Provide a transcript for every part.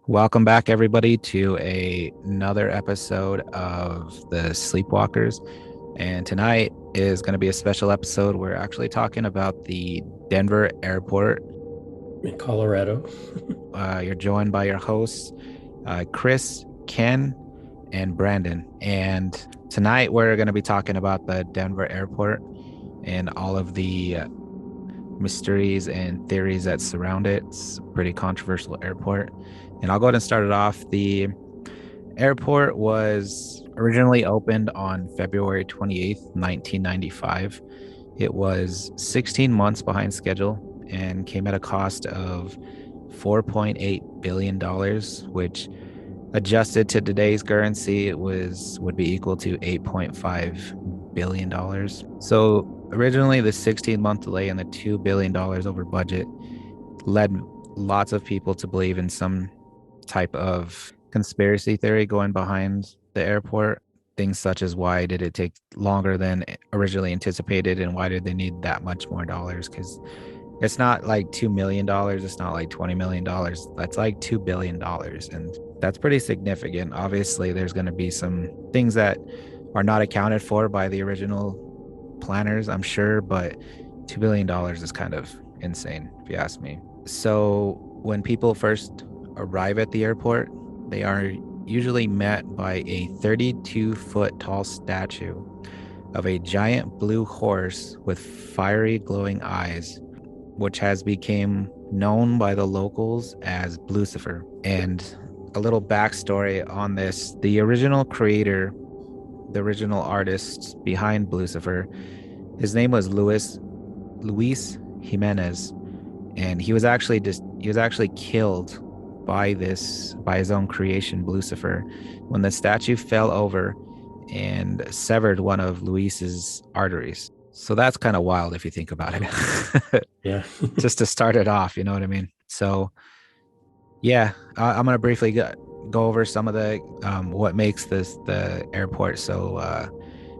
Welcome back, everybody, to another episode of the Sleepwalkers. And tonight is going to be a special episode. We're actually talking about the Denver airport. In Colorado. You're joined by your hosts, Chris, Ken, and Brandon. And tonight we're going to be talking about the Denver airport and all of the mysteries and theories that surround it. It's a pretty controversial airport. And I'll go ahead and start it off. The airport was originally opened on February 28th, 1995. It was 16 months behind schedule and came at a cost of $4.8 billion, which adjusted to today's currency, it would be equal to $8.5 billion. So originally the 16-month delay and the $2 billion over budget led lots of people to believe in some type of conspiracy theory going behind the airport. Things such as why did it take longer than originally anticipated, and why did they need that much more dollars? Because it's not like $2 million, it's not like $20 million. That's like $2 billion, and that's pretty significant. Obviously, there's going to be some things that are not accounted for by the original planners, I'm sure, but $2 billion is kind of insane, if you ask me. So when people first arrive at the airport, they are usually met by a 32-foot tall statue of a giant blue horse with fiery glowing eyes, which has become known by the locals as Blucifer. And a little backstory on this: the original creator, the original artist behind Blucifer, his name was Luis Jimenez, and he was actually killed by his own creation, Lucifer, when the statue fell over and severed one of Luis's arteries. So that's kind of wild if you think about it. Yeah. Just to start it off, you know what I mean? So yeah, I'm gonna briefly go over some of the what makes the airport so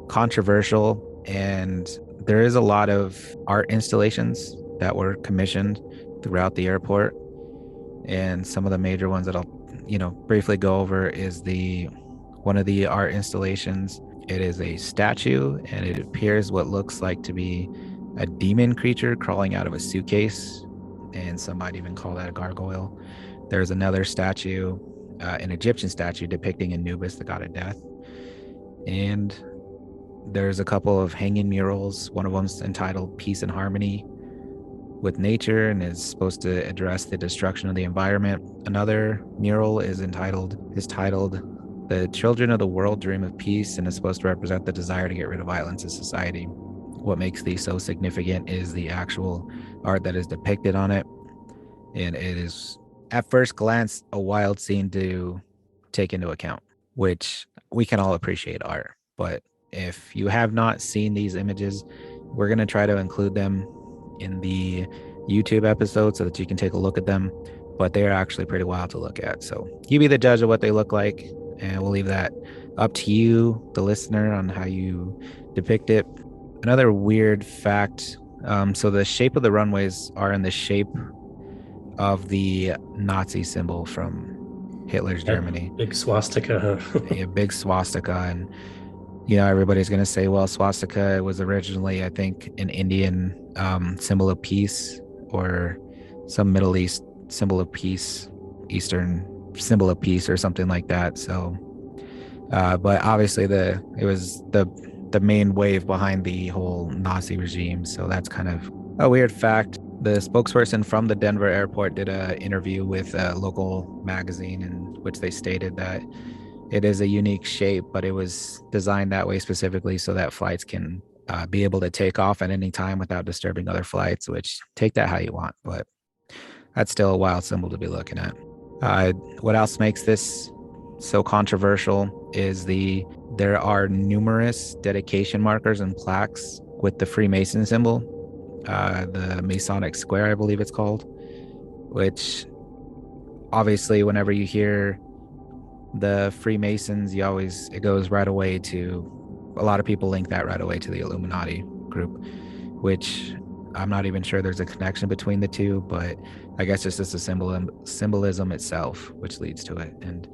controversial. And there is a lot of art installations that were commissioned throughout the airport, and some of the major ones that I'll briefly go over is the one of the art installations. It is a statue, and it appears what looks like to be a demon creature crawling out of a suitcase, and some might even call that a gargoyle. There's another statue, an Egyptian statue depicting Anubis, the god of death, and there's a couple of hanging murals. One of them's entitled Peace and Harmony with Nature and is supposed to address the destruction of the environment. Another mural is titled The Children of the World Dream of Peace, and is supposed to represent the desire to get rid of violence in society. What makes these so significant is the actual art that is depicted on it. And it is, at first glance, a wild scene to take into account, which we can all appreciate art. But if you have not seen these images, we're going to try to include them in the YouTube episode so that you can take a look at them. But they are actually pretty wild to look at. So you be the judge of what they look like, and we'll leave that up to you, the listener, on how you depict it. Another weird fact, so the shape of the runways are in the shape of the Nazi symbol from Hitler's Yeah. Germany, Big swastika. a big swastika. And everybody's going to say, well, swastika was originally, I think, an Indian symbol of peace, or some Middle East symbol of peace, Eastern symbol of peace, or something like that. So, but obviously it was the main wave behind the whole Nazi regime. So that's kind of a weird fact. The spokesperson from the Denver airport did an interview with a local magazine in which they stated that it is a unique shape, but it was designed that way specifically so that flights can be able to take off at any time without disturbing other flights, which take that how you want. But that's still a wild symbol to be looking at. What else makes this so controversial is there are numerous dedication markers and plaques with the Freemason symbol, the Masonic Square, I believe it's called, which obviously whenever you hear the Freemasons, it goes right away to, a lot of people link that right away to the Illuminati group, which I'm not even sure there's a connection between the two, but I guess it's just a symbolism itself, which leads to it. And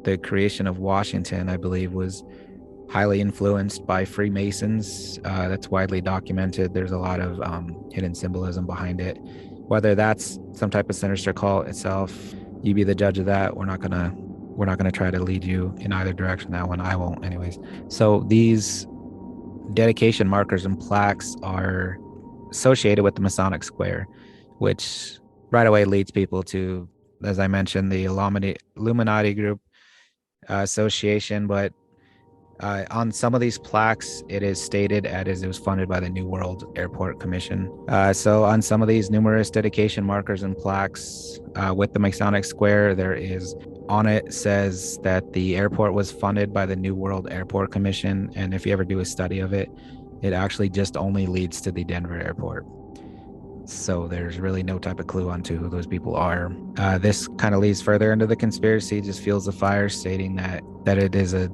the creation of Washington, I believe, was highly influenced by Freemasons. That's widely documented. There's a lot of hidden symbolism behind it. Whether that's some type of sinister cult itself, you be the judge of that. We're not gonna try to lead you in either direction. That one I won't, anyways. So these dedication markers and plaques are associated with the Masonic Square, which right away leads people to, as I mentioned, the Illuminati group association. But on some of these plaques, it is stated as it was funded by the New World Airport Commission. So on some of these numerous dedication markers and plaques with the Masonic Square, there is on it says that the airport was funded by the New World Airport Commission. And if you ever do a study of it, it actually just only leads to the Denver airport. So there's really no type of clue onto who those people are. This kind of leads further into the conspiracy, just fuels the fire, stating that it is a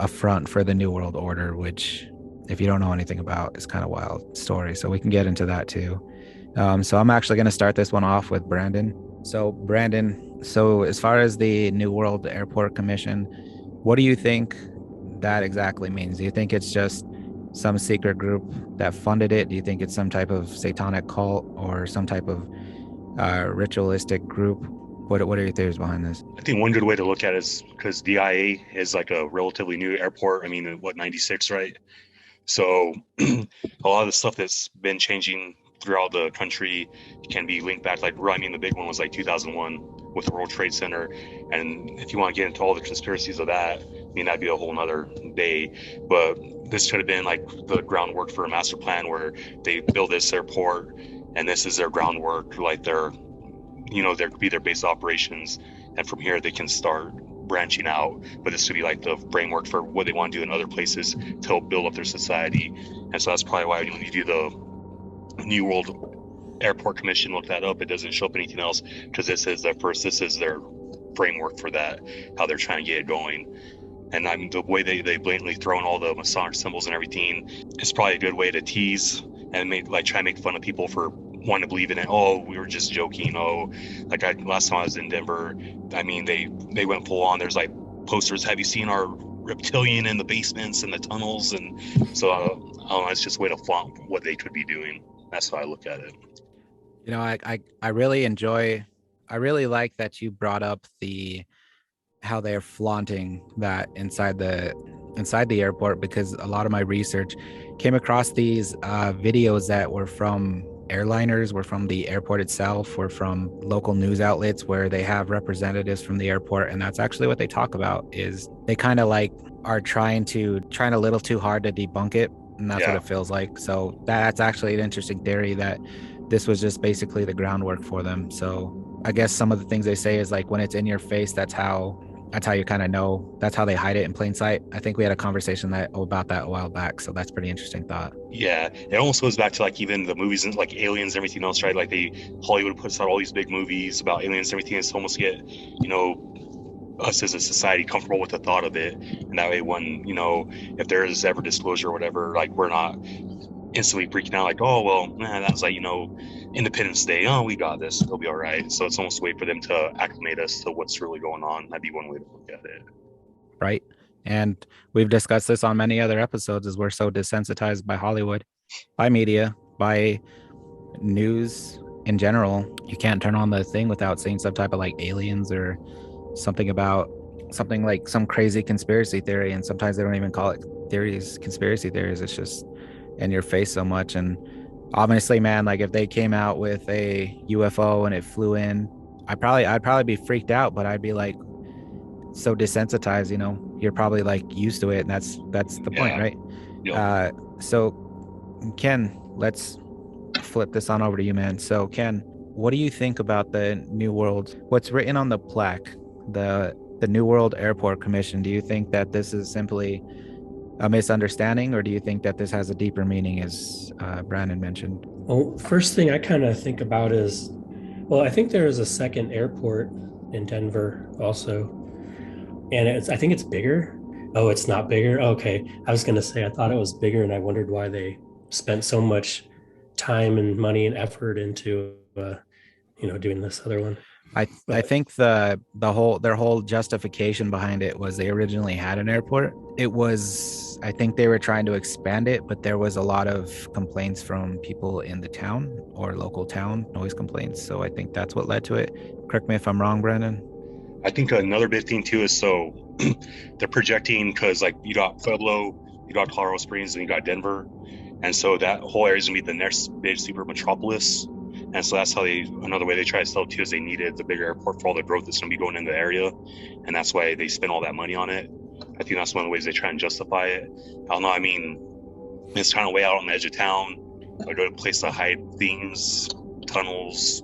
front for the New World Order, which, if you don't know anything about, is kind of wild story. So we can get into that too. So I'm actually going to start this one off with Brandon. So Brandon, as far as the New World Airport Commission, what do you think that exactly means? Do you think it's just some secret group that funded it? Do you think it's some type of satanic cult or some type of ritualistic group? What are your theories behind this? I think one good way to look at it is because DIA is like a relatively new airport. I mean, what, 96, right? So a lot of the stuff that's been changing throughout the country can be linked back. Like, I mean, the big one was like 2001 with the World Trade Center. And if you want to get into all the conspiracies of that, I mean, that'd be a whole nother day. But this could have been like the groundwork for a master plan where they build this airport and this is their groundwork, like there could be their base operations. And from here, they can start branching out. But this would be like the framework for what they want to do in other places to help build up their society. And so that's probably why when you do the New World Airport Commission, look that up, it doesn't show up anything else, because this is their framework for that, how they're trying to get it going. And I mean, the way they blatantly throw in all the Masonic symbols and everything is probably a good way to tease and try and make fun of people for wanting to believe in it. Oh, we were just joking. Oh, like last time I was in Denver, I mean, they went full on. There's like posters, have you seen our reptilian in the basements and the tunnels? And so it's just a way to flaunt what they could be doing. That's how I look at it. I really like that you brought up how they're flaunting that inside the airport, because a lot of my research came across these videos that were from airliners, were from the airport itself, were from local news outlets where they have representatives from the airport. And that's actually what they talk about, is they kind of like are trying a little too hard to debunk it. And that's what it feels like. So that's actually an interesting theory, that this was just basically the groundwork for them. So I guess some of the things they say is like, when it's in your face, that's how you kind of know. That's how they hide it in plain sight. I think we had a conversation about that a while back. So that's pretty interesting thought. Yeah, it almost goes back to like even the movies and like Aliens and everything else, right? Like Hollywood puts out all these big movies about aliens and everything. It's almost get, us as a society comfortable with the thought of it. And that way when, if there is ever disclosure or whatever, like we're not instantly freaking out like, oh, well, that was like, Independence Day. Oh, we got this. It'll be all right. So it's almost a way for them to acclimate us to what's really going on. That'd be one way to look at it. Right. And we've discussed this on many other episodes, as we're so desensitized by Hollywood, by media, by news in general. You can't turn on the thing without seeing some type of like aliens or something like some crazy conspiracy theory. And sometimes they don't even call it conspiracy theories. It's just in your face so much. And obviously, man, like if they came out with a UFO and it flew in, I'd probably be freaked out, but I'd be like so desensitized, you're probably like used to it. And that's the point, right? Yeah. So Ken, let's flip this on over to you, man. So Ken, what do you think about the New World, what's written on the plaque, the New World Airport Commission? Do you think that this is simply a misunderstanding, or do you think that this has a deeper meaning, as Brandon mentioned? Well, first thing I kind of think about is, well, I think there is a second airport in Denver also, and I think it's bigger. Oh, it's not bigger. Okay, I was gonna say I thought it was bigger, and I wondered why they spent so much time and money and effort into doing this other one. I But think their whole justification behind it was they originally had an airport. It was, I think they were trying to expand it, but there was a lot of complaints from people in the town or local town, noise complaints. So I think that's what led to it. Correct me if I'm wrong, Brandon. I think another big thing too is so they're projecting because like you got Pueblo, you got Colorado Springs, and you got Denver, and so that whole area is gonna be the next big super metropolis. And so that's how another way they try to sell it too is they needed the bigger airport for all the growth that's gonna be going in the area, and that's why they spend all that money on it. I think that's one of the ways they try and justify it. I don't know. I mean, it's kind of way out on the edge of town. A good place to hide things, tunnels.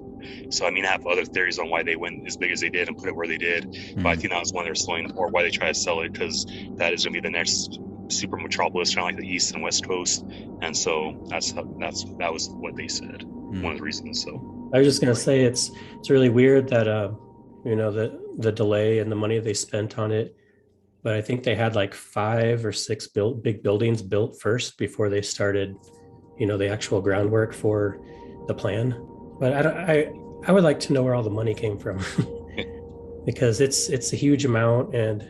So I mean, I have other theories on why they went as big as they did and put it where they did. But I think that was one they're selling, or why they try to sell it, because that is going to be the next super metropolis, kind of like the East and West Coast. And so that was what they said. One of the reasons. So I was just gonna say it's really weird that the delay and the money they spent on it. But I think they had like 5 or 6 big buildings built first before they started, the actual groundwork for the plan. But I would like to know where all the money came from because it's a huge amount, and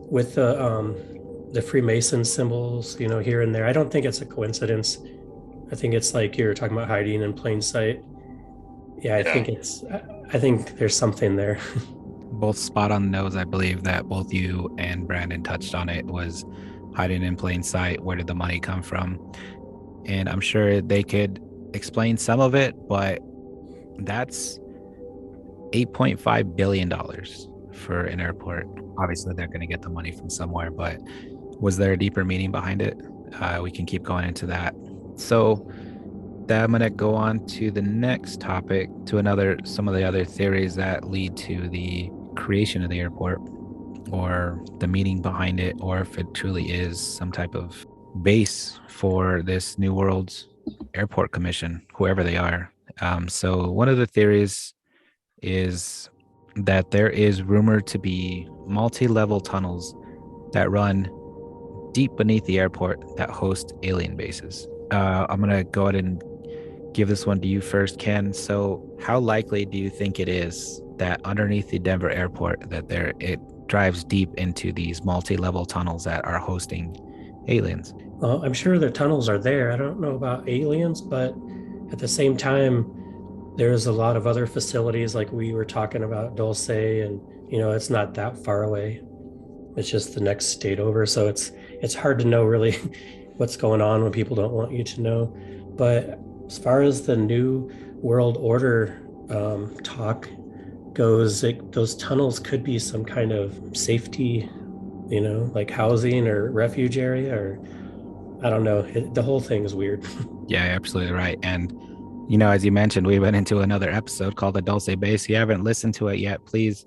with the Freemason symbols, here and there, I don't think it's a coincidence. I think it's like you're talking about hiding in plain sight. Yeah, I think there's something there. Both spot on the nose. I believe that both you and Brandon touched on it, was hiding in plain sight. Where did the money come from? And I'm sure they could explain some of it, but that's $8.5 billion for an airport. Obviously, they're going to get the money from somewhere, but was there a deeper meaning behind it? We can keep going into that. So I'm going to go on to the next topic, to some of the other theories that lead to the creation of the airport, or the meaning behind it, or if it truly is some type of base for this New World's Airport Commission, whoever they are. So one of the theories is that there is rumored to be multi-level tunnels that run deep beneath the airport that host alien bases. I'm going to go ahead and give this one to you first, Ken. So how likely do you think it is that underneath the Denver airport that it drives deep into these multi-level tunnels that are hosting aliens? Well, I'm sure the tunnels are there. I don't know about aliens, but at the same time, there's a lot of other facilities like we were talking about Dulce, and it's not that far away. It's just the next state over. So it's hard to know really what's going on when people don't want you to know. But as far as the New World Order talk goes, those tunnels could be some kind of safety, like housing or refuge area, or I don't know. The whole thing is weird. Yeah, absolutely right. And, as you mentioned, we went into another episode called the Dulce Base. If you haven't listened to it yet, please,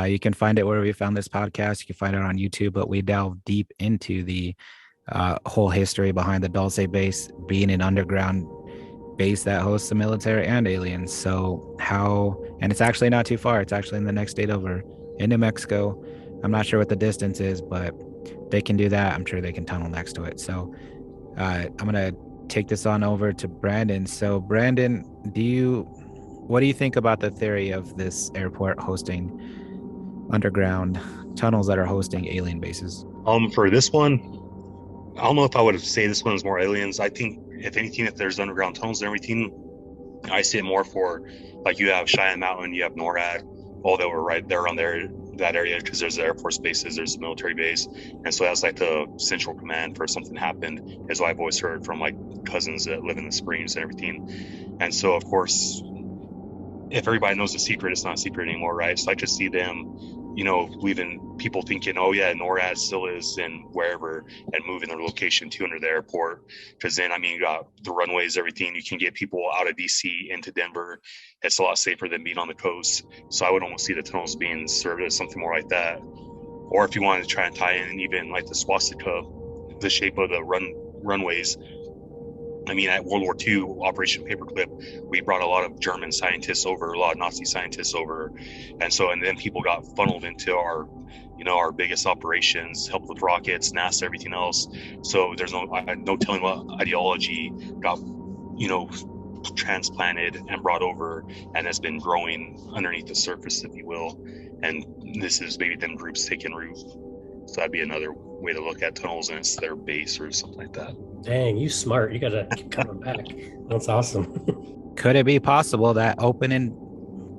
you can find it wherever you found this podcast. You can find it on YouTube, but we delve deep into the whole history behind the Dulce Base being an underground base that hosts the military and aliens. So and it's actually not too far. It's actually in the next state over, in New Mexico. I'm not sure what the distance is, but they can do that. I'm sure they can tunnel next to it. So I'm going to take this on over to Brandon. So Brandon, what do you think about the theory of this airport hosting underground tunnels that are hosting alien bases? For this one, I don't know if I would say this one is more aliens. I think if anything, if there's underground tunnels and everything, I see it more for, like, you have Cheyenne Mountain, you have NORAD, all that were right there on that area, because there's the Air Force bases, there's the military base, and so that's like the central command for if something happened, is what I've always heard from like cousins that live in the Springs and everything. And so of course, if everybody knows the secret, it's not a secret anymore, right? So I just see them, leaving people thinking, oh yeah, NORAD still is in wherever, and moving their location to under the airport. Because then, I mean, you got the runways, everything. You can get people out of DC into Denver. It's a lot safer than being on the coast. So I would almost see the tunnels being served as something more like that. Or if you wanted to try and tie in even like the swastika, the shape of the runways. I mean, at World War II, Operation Paperclip, we brought a lot of German scientists over, a lot of Nazi scientists over. And then people got funneled into our biggest operations, helped with rockets, NASA, everything else. So there's no telling what ideology got, transplanted and brought over and has been growing underneath the surface, if you will. And this is maybe them groups taking root. So that'd be another way to look at tunnels, and it's their base or something like that. Dang, you smart. You gotta keep coming back. That's awesome. Could it be possible that open in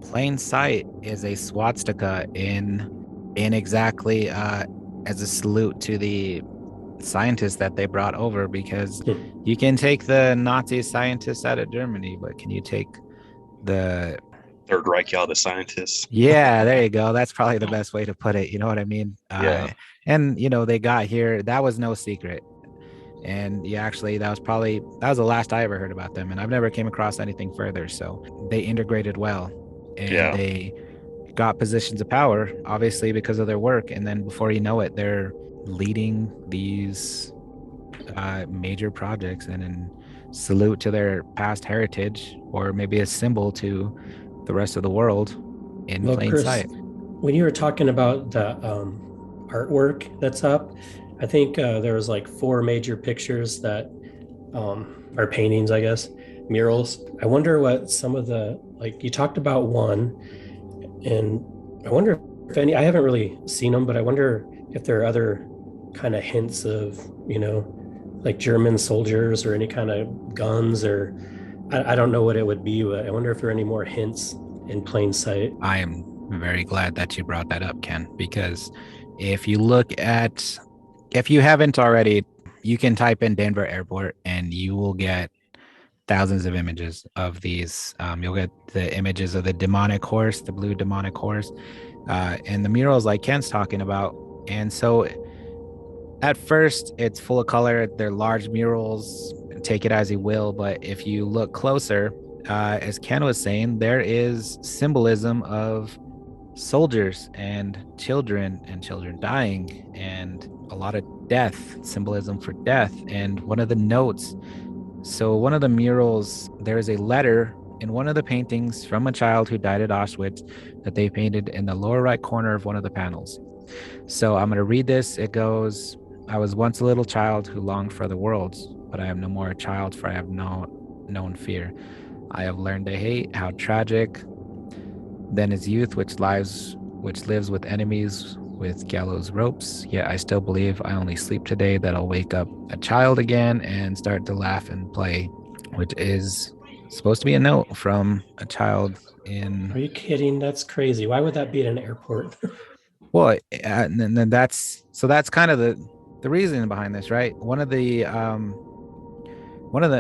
plain sight is a swastika in exactly as a salute to the scientists that they brought over? Because you can take the Nazi scientists out of Germany, but can you take the Third Reich out of the scientists? Yeah, there you go. That's probably the best way to put it. You know what I mean? Yeah. And they got here. That was no secret. And yeah, actually, that was the last I ever heard about them, and I've never came across anything further. So they integrated well, and they got positions of power, obviously because of their work. And then before you know it, they're leading these major projects, and in salute to their past heritage, or maybe a symbol to the rest of the world in plain Chris, sight. When you were talking about the artwork that's up, I think there was like 4 major pictures that are paintings, I guess, murals. I wonder what some of the, like you talked about one, and I wonder if any, I haven't really seen them, but I wonder if there are other kind of hints of, like German soldiers or any kind of guns, or I don't know what it would be, but I wonder if there are any more hints in plain sight. I am very glad that you brought that up, Ken, because if you haven't already, you can type in Denver Airport and you will get thousands of images of these. You'll get the images of the demonic horse, the blue demonic horse, and the murals like Ken's talking about. And so at first it's full of color. They're large murals, take it as you will. But if you look closer, as Ken was saying, there is symbolism of soldiers and children dying, and a lot of death, symbolism for death. And one of the notes, so one of the murals, there is a letter in one of the paintings from a child who died at Auschwitz that they painted in the lower right corner of one of the panels. So I'm going to read this. It goes, "I was once a little child who longed for the worlds, but I am no more a child, for I have known fear. I have learned to hate. How tragic then is youth, which lives with enemies, with gallows ropes. Yet I still believe I only sleep today, that I'll wake up a child again and start to laugh and play," which is supposed to be a note from a child in... Are you kidding? That's crazy. Why would that be at an airport? Well, and then that's kind of the reason behind this, right? One of the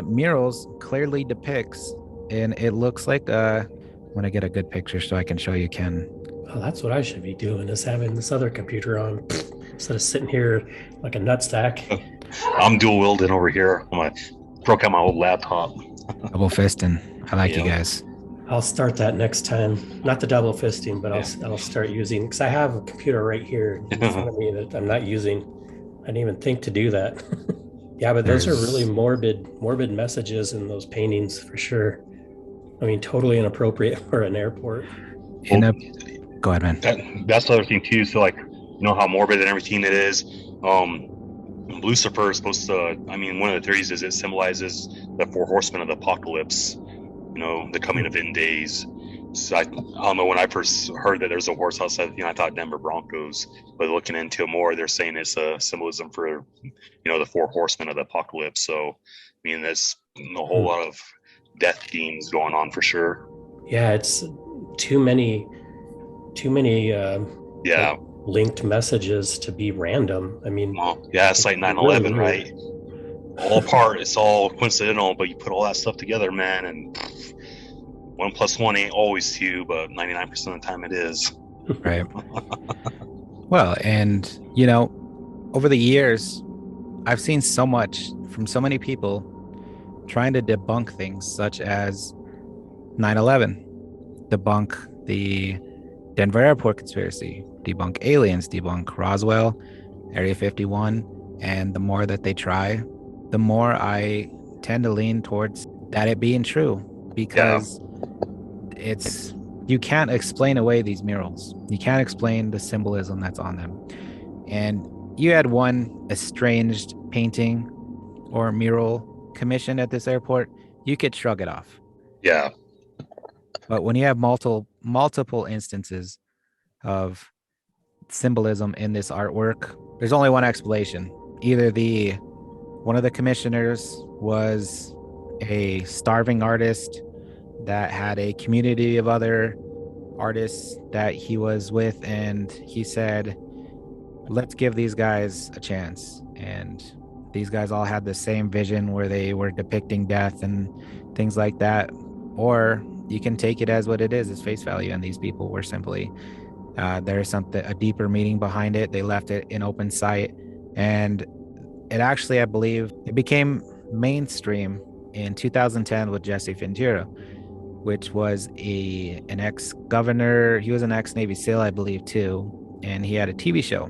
murals clearly depicts, and it looks like I'm gonna get a good picture so I can show you, Ken. Oh, that's what I should be doing, is having this other computer on instead of sitting here like a nutsack. I'm dual wielding over here. Broke out my old laptop. Double fisting. I like you guys. I'll start that next time. Not the double fisting, but I'll start using, because I have a computer right here in front of me that I'm not using. I didn't even think to do that. Yeah, but those are really morbid messages in those paintings for sure. I mean, totally inappropriate for an airport. Go ahead, man. That's the other thing too. So like, how morbid and everything it is. Lucifer is supposed to, one of the theories is it symbolizes the 4 horsemen of the apocalypse, the coming of end days. So I don't know, when I first heard that there's a horse house, I thought Denver Broncos, but looking into it more, they're saying it's a symbolism for, the 4 horsemen of the apocalypse. So, there's a whole lot of death themes going on for sure. Yeah, it's too many linked messages to be random. It's like 9/11, right? It's all coincidental, but you put all that stuff together, man, and 1 + 1 ain't always 2, but 99% of the time it is. Right. Well, and over the years, I've seen so much from so many people trying to debunk things such as 9/11, debunk the Denver Airport conspiracy, debunk aliens, debunk Roswell, Area 51. And the more that they try, the more I tend to lean towards that it being true, because you can't explain away these murals. You can't explain the symbolism that's on them. And you had one estranged painting or mural commissioned at this airport, you could shrug it off. Yeah. But when you have multiple instances of symbolism in this artwork, there's only one explanation. Either one of the commissioners was a starving artist that had a community of other artists that he was with, and he said, let's give these guys a chance. And these guys all had the same vision where they were depicting death and things like that. Or you can take it as what it is, as face value, and these people were simply there's a deeper meaning behind it. They left it in open sight, and it actually, I believe, it became mainstream in 2010 with Jesse Ventura, which was an ex-governor. He was an ex-Navy SEAL, I believe, too, and he had a TV show,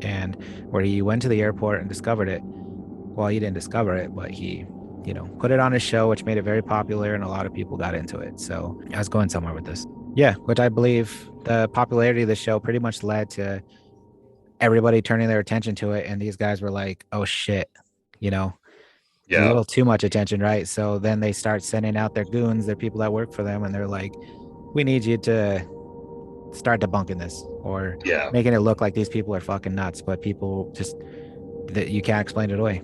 and where he went to the airport and discovered it. Well, he didn't discover it, but he, put it on his show, which made it very popular, and a lot of people got into it. So I was going somewhere with this. Yeah, which I believe the popularity of the show pretty much led to everybody turning their attention to it, and these guys were like, "Oh shit," a Yeah. little too much attention, right? So then they start sending out their goons, their people that work for them, and they're like, "We need you to start debunking this, or Yeah. making it look like these people are fucking nuts, but people just that you can't explain it away."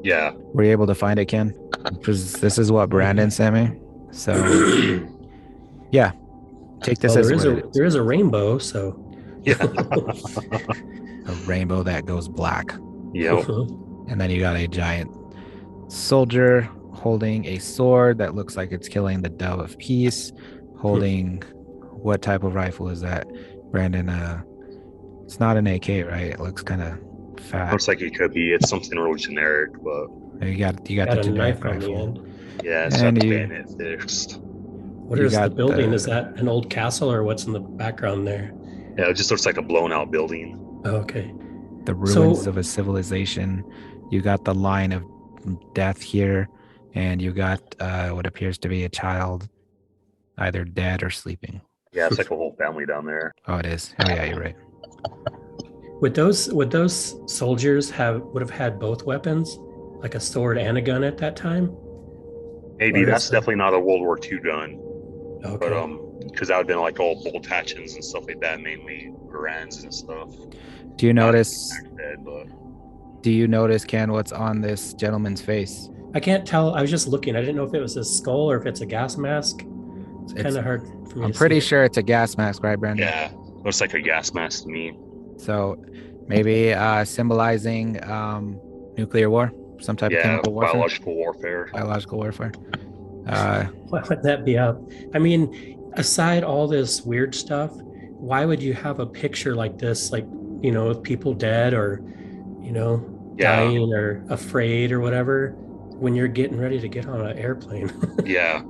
Yeah. Were you able to find it, Ken? Because this is what Brandon sent me. So yeah, take this Well, as there is a rainbow, so Yeah. a rainbow that goes black. Yep. And then you got a giant soldier holding a sword that looks like it's killing the dove of peace, holding what type of rifle is that, Brandon? It's not an AK, right? It looks kind of fat. Looks like it could be. It's something really generic, but You got the got a generic knife on the rifle. end. yeah, it's And got the you- bayonet fixed. What You is the got building? the- Is that an old castle or what's in the background there? Yeah, it just looks like a blown out building. Oh, okay. The ruins So- of a civilization. You got the line of death here, and you got what appears to be a child, either dead or sleeping. Yeah, it's like a whole family down there. Oh, it is. Oh yeah, you're right. Would those soldiers would have had both weapons, like a sword and a gun at that time? Maybe Or that's is it- definitely not a World War II gun, Okay. but because that would have been like all bolt actions and stuff like that, mainly Garand's and stuff. Do you notice? Not dead, but Do you notice, Ken, what's on this gentleman's face? I can't tell. I was just looking. I didn't know if it was his skull or if it's a gas mask. It's It's- kind of hard for me I'm to pretty see. sure it's a gas mask, right, Brandon? yeah, looks like a gas mask to me. So maybe symbolizing nuclear war, some type of Yeah, chemical warfare, biological warfare. biological warfare. Why would that be up? I mean, aside all this weird stuff, why would you have a picture like this, like, with people dead or, Yeah, dying or afraid or whatever, when you're getting ready to get on an airplane? yeah.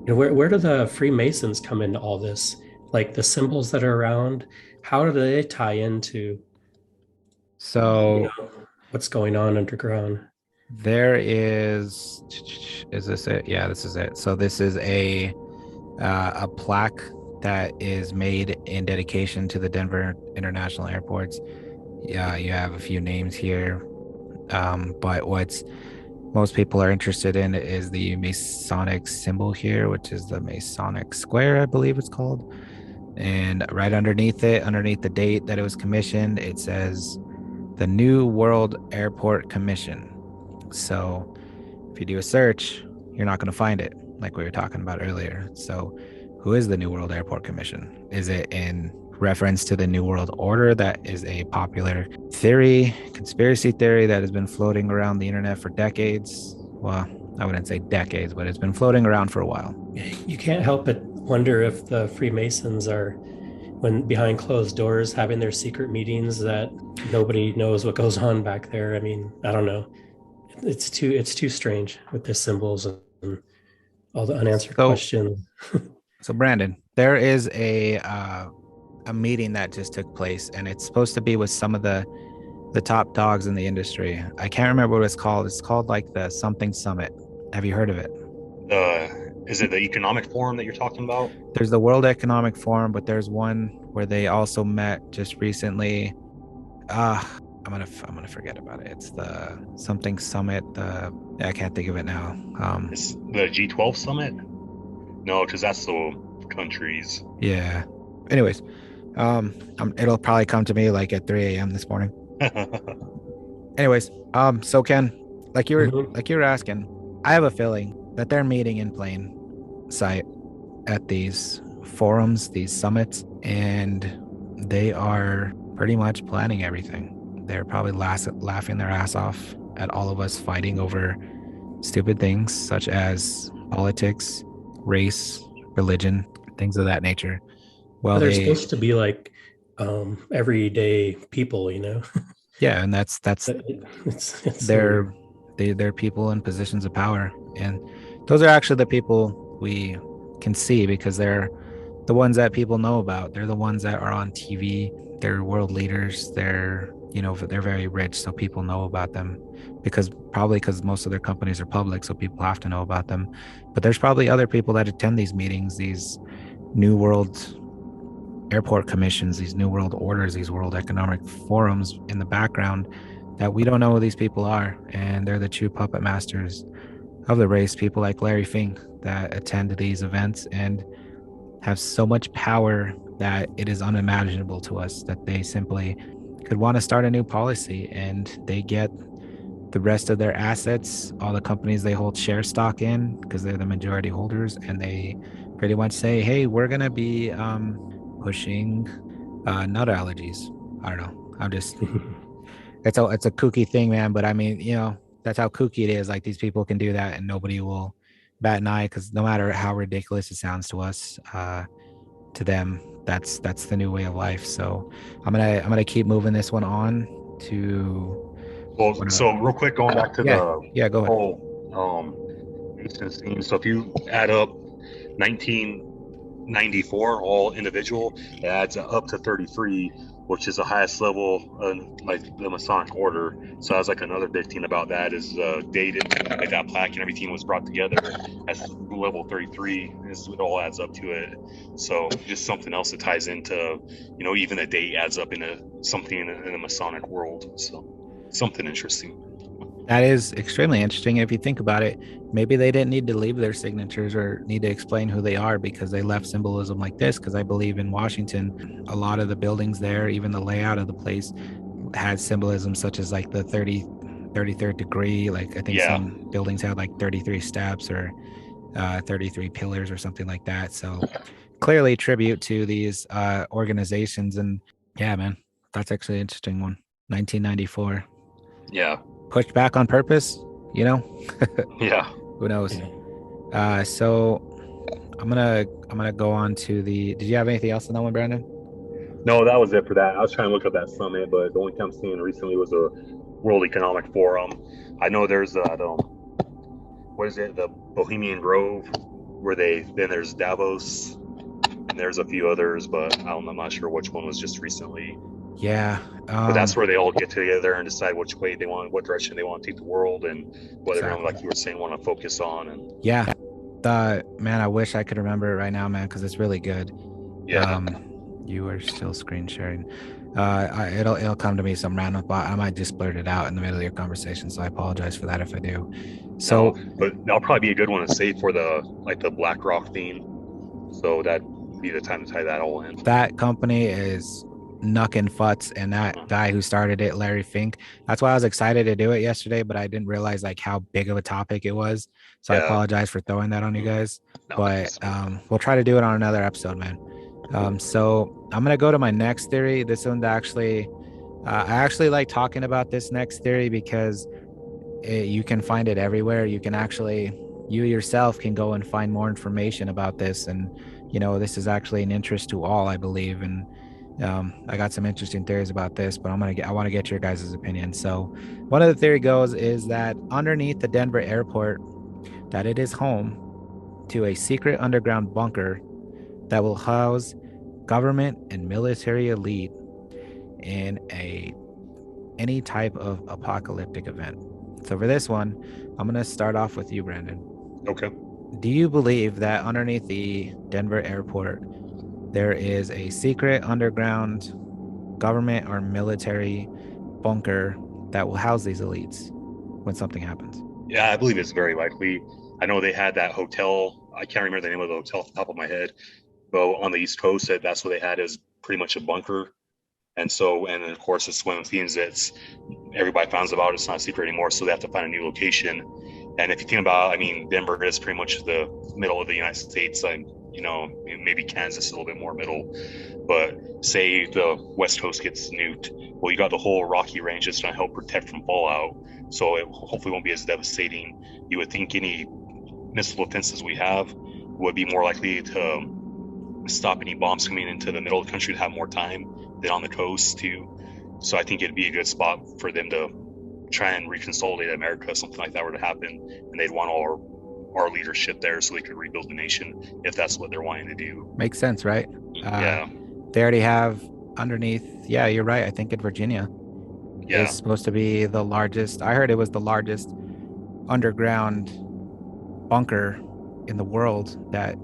Where do the Freemasons come into all this? Like the symbols that are around, how do they tie into So what's going on underground? there is this it? Yeah, this is it. So this is a plaque that is made in dedication to the Denver International Airports. Yeah, you have a few names here, but what's most people are interested in is the Masonic symbol here, which is the Masonic Square, I believe it's called. And right underneath it, underneath the date that it was commissioned, it says the New World Airport Commission. So if you do a search, you're not going to find it, like we were talking about earlier. So who is the New World Airport Commission? Is it in reference to the New World Order that is a popular theory, conspiracy theory that has been floating around the internet for decades? Well, I wouldn't say decades, but it's been floating around for a while. You can't help but wonder if the Freemasons are, when behind closed doors, having their secret meetings that nobody knows what goes on back there. I mean, I don't know. It's too strange with the symbols and all the unanswered questions. So Brandon, there is a meeting that just took place, and it's supposed to be with some of the top dogs in the industry. I can't remember what it's called. It's called like the something summit. Have you heard of it? Is it the economic forum that you're talking about? There's the World Economic Forum, but there's one where they also met just recently. I'm gonna forget about it. It's the something summit. I can't think of it now. It's the G12 summit. No, because that's the countries. Yeah. Anyways, it'll probably come to me like at 3 a.m. this morning. Anyways, so Ken, Mhm. like you were asking, I have a feeling that they're meeting in plain sight at these forums, these summits, and they are pretty much planning everything. They're probably laughing their ass off at all of us fighting over stupid things such as politics, race, religion, things of that nature. Well, They're they, supposed to be like everyday people, yeah, and that's It's so weird. they're they're people in positions of power, and those are actually the people we can see because they're the ones that people know about. They're the ones that are on TV. They're world leaders. They're, they're very rich, so people know about them because most of their companies are public, so people have to know about them. But there's probably other people that attend these meetings, these new world airport commissions, these new world orders, these world economic forums in the background that we don't know who these people are. And they're the true puppet masters of the race, people like Larry Fink that attend these events and have so much power that it is unimaginable to us that they simply could want to start a new policy and they get the rest of their assets, all the companies they hold share stock in, because they're the majority holders, and they pretty much say, "Hey, we're gonna be pushing nut allergies." I don't know. I'm just it's a kooky thing, man. But I mean, that's how kooky it is. Like these people can do that, and nobody will bat an eye because no matter how ridiculous it sounds to us, to them, that's the new way of life. So I'm gonna keep moving this one on to Well, what so real quick, going back to yeah, the yeah, go ahead. whole nation scene. So if you add up 1994 all individual, it adds up to 33, which is the highest level like the Masonic order. So that's like another big thing about that is dated, like that plaque and everything was brought together as level 33. It all adds up to it. So just something else that ties into, even the date adds up into something in the Masonic world. So something interesting. That is extremely interesting. If you think about it, maybe they didn't need to leave their signatures or need to explain who they are because they left symbolism like this. Because I believe in Washington, a lot of the buildings there, even the layout of the place, had symbolism such as like the 33rd degree. Like I think Yeah. some buildings had like 33 steps or 33 pillars or something like that. So clearly tribute to these organizations. And yeah, man, that's actually an interesting one. 1994. Yeah. Pushed back on purpose, you know? Yeah. Who knows? Yeah. So I'm gonna go on to the. Did you have anything else on that one, Brandon? No, that was it for that. I was trying to look up that summit, but the only thing I'm seeing recently was a World Economic Forum. I know there's that what is it, the Bohemian Grove, where there's Davos, and there's a few others, but I'm not sure which one was just recently. Yeah. But that's where they all get together and decide which way they want, what direction they want to take the world, and whether or not, Exactly. like you were saying, want to focus on. And Yeah. Man, I wish I could remember it right now, man, because it's really good. yeah, You are still screen sharing. It'll come to me some random thought. I might just blurt it out in the middle of your conversation, so I apologize for that if I do. no, So but that'll probably be a good one to save for the BlackRock theme. So that'd be the time to tie that all in. that company is knucking futs, and that guy who started it, Larry Fink. That's why I was excited to do it yesterday, but I didn't realize like how big of a topic it was. So I Yeah. apologize for throwing that on you guys. No, But we'll try to do it on another episode, man. So I'm gonna go to my next theory. This one's actually, I actually like talking about this next theory because you can find it everywhere. You can actually, you yourself can go and find more information about this, and this is actually an interest to all, I believe. And I got some interesting theories about this, but I want to get your guys' opinion. So one of the theory goes is that underneath the Denver airport, that it is home to a secret underground bunker that will house government and military elite in any type of apocalyptic event. So for this one, I'm going to start off with you, Brandon. Okay. Do you believe that underneath the Denver airport, there is a secret underground government or military bunker that will house these elites when something happens? Yeah, I believe it's very likely. I know they had that hotel I can't remember the name of the hotel off the top of my head, but on the East Coast, that's what they had is pretty much a bunker. And so, and then of course, it's one of the things that's everybody finds about. It's not a secret anymore, so they have to find a new location. And if you think about, I mean, Denver is pretty much the middle of the United States, and you know, maybe Kansas is a little bit more middle. But say the West Coast gets nuked, well, you got the whole Rocky Range that's going to help protect from fallout. So it hopefully won't be as devastating. You would think any missile defenses we have would be more likely to stop any bombs coming into the middle of the country to have more time than on the coast too. So I think it'd be a good spot for them to try and reconsolidate America, something like that were to happen, and they'd want our leadership there so they could rebuild the nation if that's what they're wanting to do. Makes sense, right? Yeah. They already have underneath. Yeah, you're right. I think in Virginia, Yeah. it's supposed to be the largest. I heard it was the largest underground bunker in the world that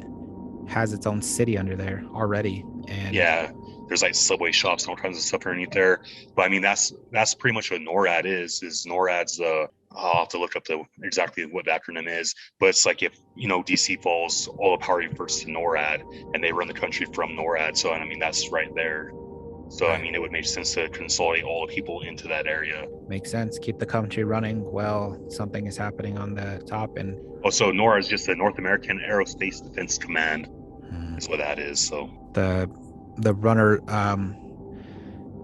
has its own city under there already. And Yeah. There's like Subway shops and all kinds of stuff underneath there. But I mean, that's pretty much what NORAD is NORAD's I'll have to look up exactly what the acronym is, but it's like if, you know, DC falls, all the power refers to NORAD, and they run the country from NORAD. So, I mean, that's right there. So, I mean, it would make sense to consolidate all the people into that area. Makes sense. Keep the country running while something is happening on the top. And also, NORAD is just the North American Aerospace Defense Command. Is what that is. So the runner,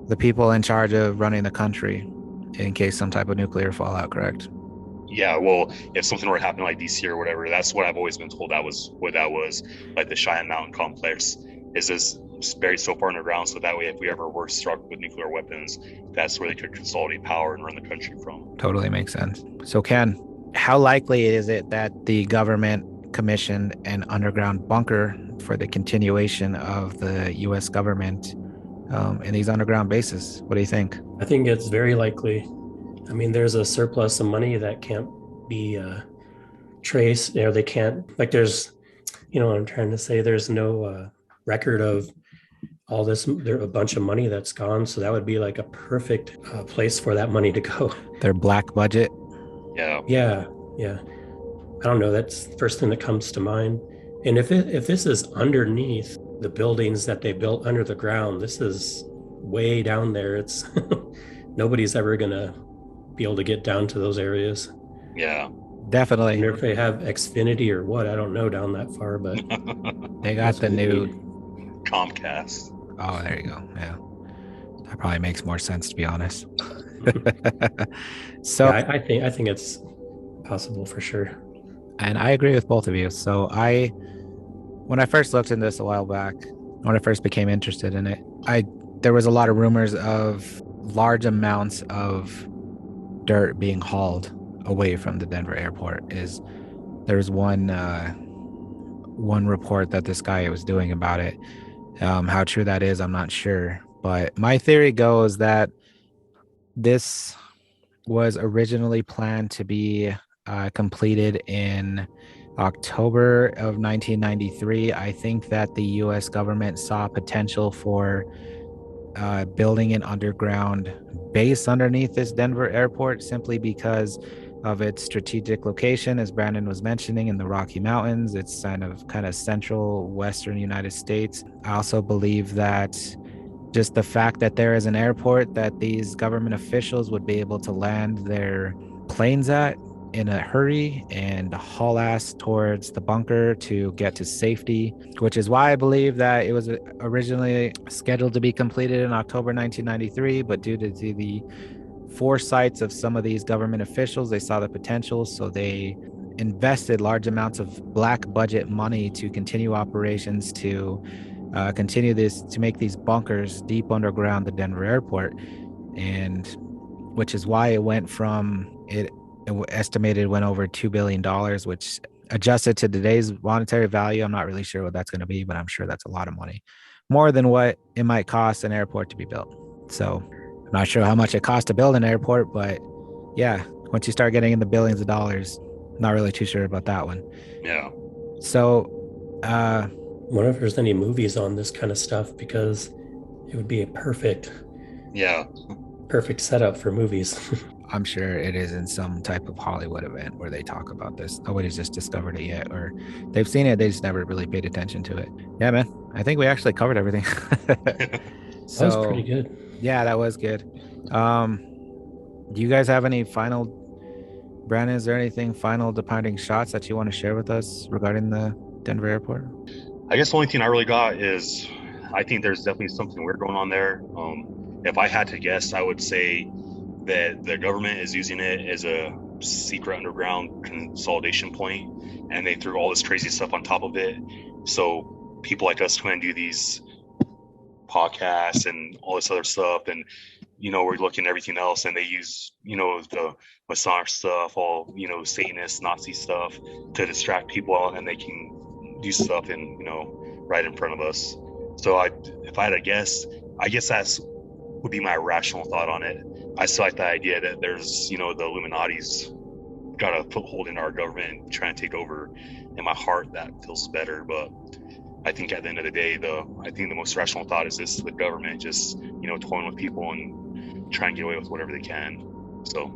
the people in charge of running the country in case some type of nuclear fallout, correct? Yeah, well, if something were to happen like DC or whatever, that's what I've always been told that was like the Cheyenne Mountain complex is this buried so far underground, so that way if we ever were struck with nuclear weapons, that's where they could consolidate power and run the country from. Totally makes sense. So Ken, how likely is it that the government commissioned an underground bunker for the continuation of the U.S. government in these underground bases? What do you think? I think it's very likely. I mean, there's a surplus of money that can't be traced. You know, they can't, like, there's, you know what I'm trying to say? There's no record of all this. There's a bunch of money that's gone. So that would be like a perfect place for that money to go. Their black budget? Yeah. Yeah. I don't know. That's the first thing that comes to mind. And if this is underneath the buildings that they built under the ground, this is way down there. It's nobody's ever gonna be able to get down to those areas. Yeah. Definitely. I wonder if they have Xfinity or what. I don't know down that far, but they got the new Comcast. Oh, there you go. Yeah. That probably makes more sense, to be honest. So yeah, I think it's possible for sure. And I agree with both of you. So when I first looked into this a while back, when I first became interested in it, there was a lot of rumors of large amounts of dirt being hauled away from the Denver airport. There's one report that this guy was doing about it. How true that is, I'm not sure. But my theory goes that this was originally planned to be completed in October of 1993. I think that the U.S. government saw potential for building an underground base underneath this Denver airport simply because of its strategic location, as Brandon was mentioning, in the Rocky Mountains. It's kind of central western United States. I also believe that just the fact that there is an airport that these government officials would be able to land their planes at in a hurry and haul ass towards the bunker to get to safety, which is why I believe that it was originally scheduled to be completed in October 1993, but due to the foresights of some of these government officials, they saw the potential, so they invested large amounts of black budget money to continue operations to continue this, to make these bunkers deep underground the Denver airport, and which is why it went from it estimated went over $2 billion, which adjusted to today's monetary value, I'm not really sure what that's going to be, but I'm sure that's a lot of money, more than what it might cost an airport to be built. So I'm not sure how much it costs to build an airport, but yeah, once you start getting in the billions of dollars, not really too sure about that one. Yeah. So I wonder if there's any movies on this kind of stuff, because it would be a perfect. Yeah. perfect setup for movies. I'm sure it is in some type of Hollywood event where they talk about this. Nobody's just discovered it yet, or they've seen it, they just never really paid attention to it. Yeah, man. I think we actually covered everything. That was pretty good. Yeah, that was good. Do you guys have any final, Brandon, is there anything final departing shots that you want to share with us regarding the Denver airport? I guess the only thing I really got is I think there's definitely something weird going on there. If I had to guess, I would say that the government is using it as a secret underground consolidation point, and they threw all this crazy stuff on top of it. So people like us can do these podcasts and all this other stuff, and we're looking at everything else, and they use the Masonic stuff, all Satanist, Nazi stuff to distract people, and they can do stuff and right in front of us. So if I had to guess, I guess that's would be my rational thought on it. I still like the idea that there's the Illuminati's got a foothold in our government and trying to take over. In my heart, that feels better, but I think at the end of the day, I think the most rational thought is this: the government just toying with people and trying to get away with whatever they can. So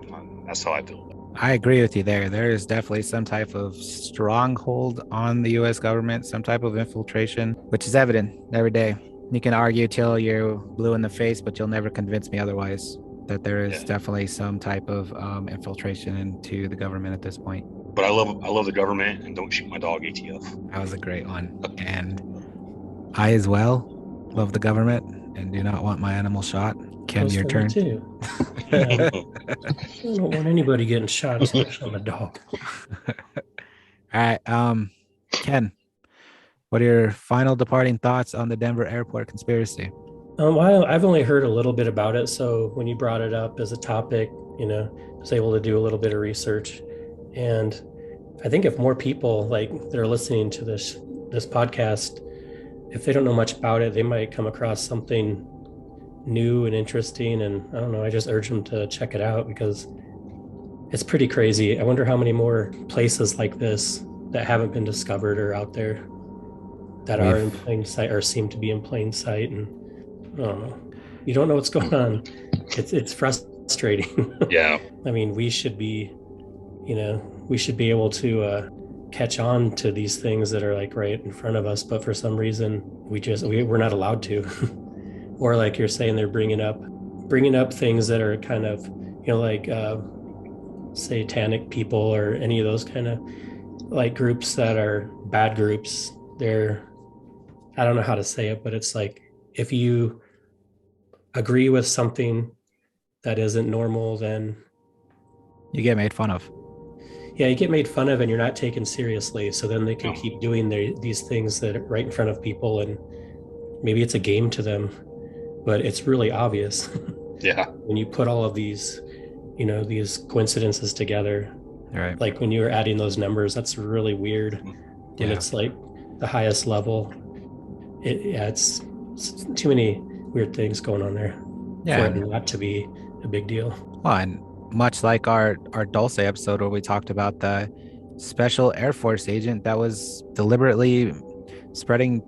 that's how I feel. I agree with you there. There is definitely some type of stronghold on the U.S. government, some type of infiltration, which is evident every day. You can argue till you're blue in the face, but you'll never convince me otherwise that there is definitely some type of infiltration into the government at this point. But I love the government, and don't shoot my dog, ATF. That was a great one. And I as well love the government and do not want my animal shot. Ken, your turn. Too. I don't want anybody getting shot, especially my dog. All right. Ken, what are your final departing thoughts on the Denver airport conspiracy? I've only heard a little bit about it. So when you brought it up as a topic, I was able to do a little bit of research. And I think if more people that are listening to this podcast, if they don't know much about it, they might come across something new and interesting. And I don't know, I just urge them to check it out because it's pretty crazy. I wonder how many more places like this that haven't been discovered are out there that are in plain sight or seem to be in plain sight. And I don't know, you don't know what's going on. It's frustrating. Yeah. I mean, we should be able to catch on to these things that are right in front of us, but for some reason we're not allowed to. Or like you're saying, they're bringing up things that are kind of satanic people or any of those kind of groups that are bad groups. I don't know how to say it, but it's if you agree with something that isn't normal, then you get made fun of. Yeah, you get made fun of and you're not taken seriously. So then they can keep doing these things that are right in front of people, and maybe it's a game to them, but it's really obvious. Yeah. When you put all of these, these coincidences together, right? Like when you were adding those numbers, that's really weird. And it's the highest level. It's too many weird things going on there for it not to be a big deal. Well, and much like our Dulce episode where we talked about the special Air Force agent that was deliberately spreading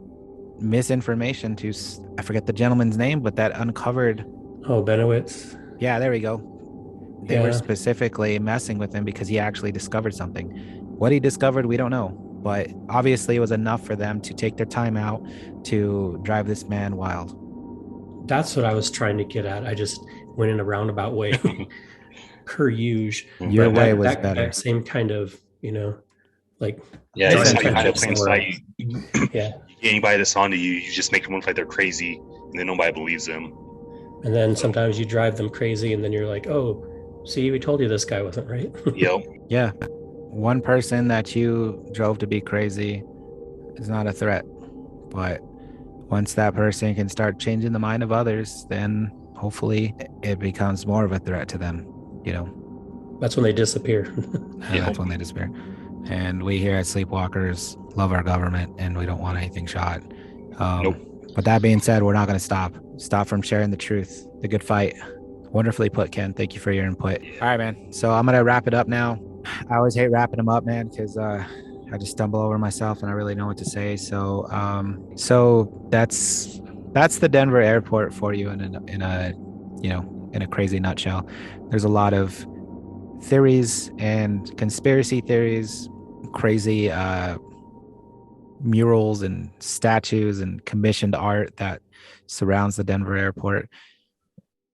misinformation to, I forget the gentleman's name, but that uncovered. Oh, Benowitz. Yeah, there we go. They were specifically messing with him because he actually discovered something. What he discovered, we don't know, but obviously it was enough for them to take their time out to drive this man wild. That's what I was trying to get at. I just went in a roundabout way. Per usual. Your way was better. That same kind of, it's kind of plain sight. Yeah. Anybody that's onto you, you just make them look like they're crazy, and then nobody believes them. And then sometimes you drive them crazy, and then you're like, oh, see, we told you this guy wasn't right. Yep. Yeah. One person that you drove to be crazy is not a threat. But once that person can start changing the mind of others, then hopefully it becomes more of a threat to them, That's when they disappear. That's when they disappear. And we here at Sleepwalkers love our government and we don't want anything shot. Nope. But that being said, we're not going to stop from sharing the truth. The good fight. Wonderfully put, Ken. Thank you for your input. All right, man. So I'm going to wrap it up now. I always hate wrapping them up, man, because I just stumble over myself and I really know what to say. So that's the Denver airport for you in in a crazy nutshell. There's a lot of theories and conspiracy theories, crazy murals and statues and commissioned art that surrounds the Denver airport.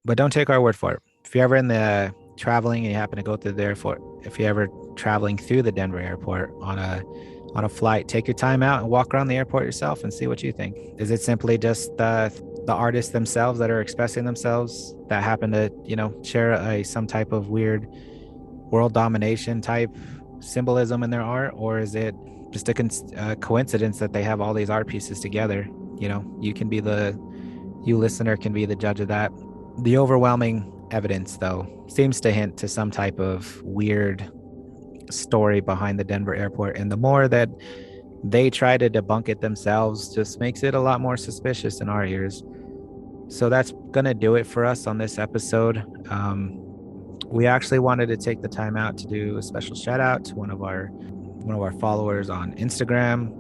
But don't take our word for it. If you're ever in the traveling and you happen to go through the airport, if you're ever traveling through the Denver airport on a flight, take your time out and walk around the airport yourself and see what you think. Is it simply just the artists themselves that are expressing themselves that happen to, share some type of weird world domination type symbolism in their art, or is it just a coincidence that they have all these art pieces together? You listener can be the judge of that. The overwhelming evidence, though, seems to hint to some type of weird story behind the Denver airport, and the more that they try to debunk it themselves just makes it a lot more suspicious in our ears. So that's gonna do it for us on this episode. We actually wanted to take the time out to do a special shout out to one of our followers on Instagram,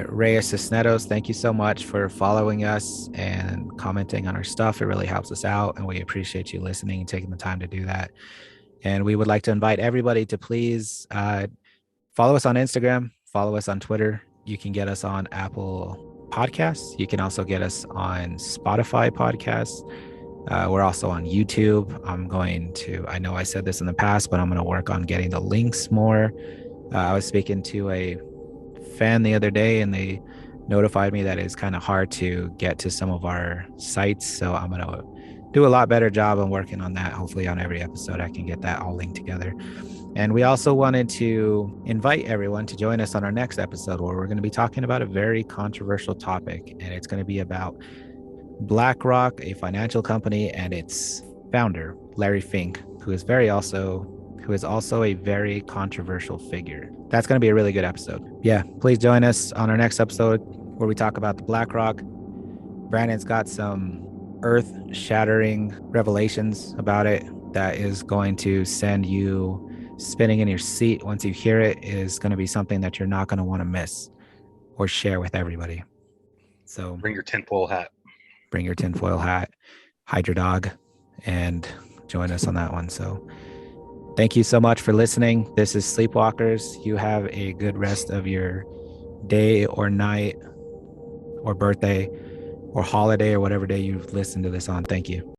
Reyes Cisneros. Thank you so much for following us and commenting on our stuff. It really helps us out, and we appreciate you listening and taking the time to do that. And we would like to invite everybody to please follow us on Instagram, follow us on Twitter. You can get us on Apple Podcasts. You can also get us on Spotify Podcasts. We're also on YouTube. I know I said this in the past, but I'm going to work on getting the links more. I was speaking to a fan the other day, and they notified me that it's kind of hard to get to some of our sites. So I'm going to do a lot better job on working on that. Hopefully on every episode, I can get that all linked together. And we also wanted to invite everyone to join us on our next episode, where we're going to be talking about a very controversial topic, and it's going to be about BlackRock, a financial company, and its founder, Larry Fink, who is also a very controversial figure. That's going to be a really good episode. Yeah, please join us on our next episode where we talk about the BlackRock. Brandon's got some earth-shattering revelations about it that is going to send you spinning in your seat. Once you hear it, is going to be something that you're not going to want to miss or share with everybody. So bring your tinfoil hat. Bring your tinfoil hat, hide your dog, and join us on that one. So thank you so much for listening. This is Sleepwalkers. You have a good rest of your day or night or birthday or holiday or whatever day you've listened to this on. Thank you.